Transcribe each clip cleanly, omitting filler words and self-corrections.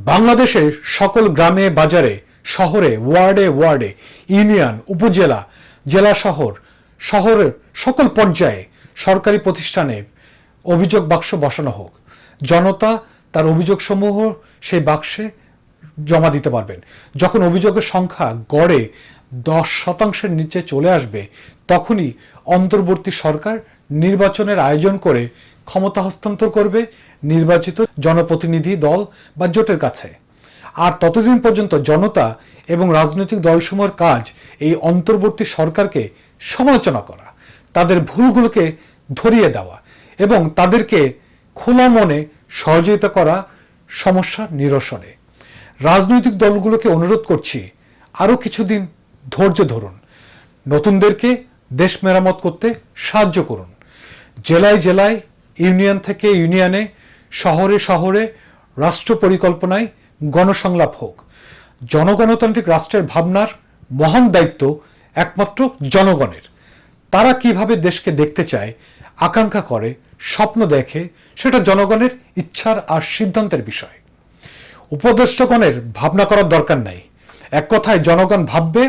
বাংলাদেশের সকল গ্রামে বাজারে শহরে ওয়ার্ডে ওয়ার্ডে ইউনিয়ন উপজেলা জেলা শহরের সকল পর্যায়ে সরকারি প্রতিষ্ঠানে অভিযোগ বাক্স বসানো হোক। জনতা তার অভিযোগসমূহ সেই বাক্সে জমা দিতে পারবেন। যখন অভিযোগের সংখ্যা গড়ে 10% নিচে চলে আসবে তখনই অন্তর্বর্তী সরকার নির্বাচনের আয়োজন করে ক্ষমতা হস্তান্তর করবে নির্বাচিত জনপ্রতিনিধি দল বা জোটের কাছে। আর ততদিন পর্যন্ত জনতা এবং রাজনৈতিক দলসমূহের কাজ এই অন্তর্বর্তী সরকারকে সমালোচনা করা, তাদের ভুলগুলোকে ধরিয়ে দেওয়া এবং তাদেরকে খোলা মনে সহযোগিতা করা সমস্যা নিরসনে। রাজনৈতিক দলগুলোকে অনুরোধ করছি, আরও কিছুদিন ধৈর্য ধরুন, নতুনদেরকে দেশ মেরামত করতে সাহায্য করুন। জেলায় জেলায়, ইউনিয়ন থেকে ইউনিয়নে, শহরে শহরে রাষ্ট্র পরিকল্পনায় গণসংলাপ হোক। জনগণতান্ত্রিক রাষ্ট্রের ভাবনার মহান দায়িত্ব একমাত্র জনগণের। তারা কিভাবে দেশকে দেখতে চায়, আকাঙ্ক্ষা করে, স্বপ্ন দেখে, সেটা জনগণের ইচ্ছার আর সিদ্ধান্তের বিষয়। উপদেষ্টাগণের ভাবনা করার দরকার নাই। এক কথায় জনগণ ভাববে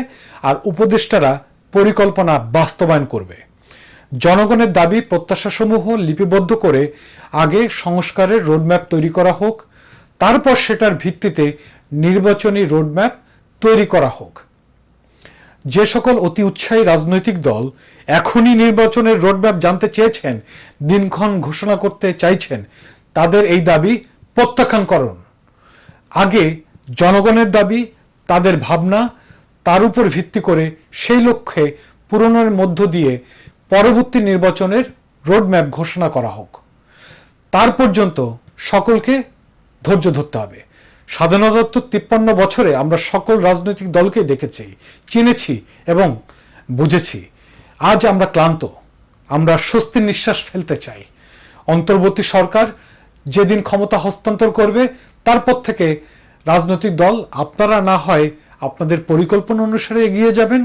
আর উপদেষ্টারা পরিকল্পনা বাস্তবায়ন করবে। জনগণের দাবি প্রত্যাশাসমূহ লিপিবদ্ধ করে আগে সংস্কারের রোডম্যাপ তৈরি করা হোক, তারপর সেটার ভিত্তিতে নির্বাচনী রোডম্যাপ তৈরি করা হোক। যে সকল অতি উৎসাহী রাজনৈতিক দল এখনই নির্বাচনের রোডম্যাপ জানতে চেয়েছেন, দিনক্ষণ ঘোষণা করতে চাইছেন, তাদের এই দাবি প্রত্যাখ্যান করুন। আগে জনগণের দাবি, তাদের ভাবনা, তার উপর ভিত্তি করে সেই লক্ষ্যে পূরণের মধ্য দিয়ে পরবর্তী নির্বাচনের রোডম্যাপ ঘোষণা করা হোক। তার পর্যন্ত সকলকে ধৈর্য ধরতে হবে। স্বাধীনতার 53 বছরে আমরা সকল রাজনৈতিক দলকে দেখেছি, চিনেছি এবং বুঝেছি। আজ আমরা ক্লান্ত, আমরা স্বস্তির নিঃশ্বাস ফেলতে চাই। অন্তর্বর্তী সরকার যেদিন ক্ষমতা হস্তান্তর করবে তারপর থেকে রাজনৈতিক দল আপনারা না হয় আপনাদের পরিকল্পনা অনুসারে এগিয়ে যাবেন।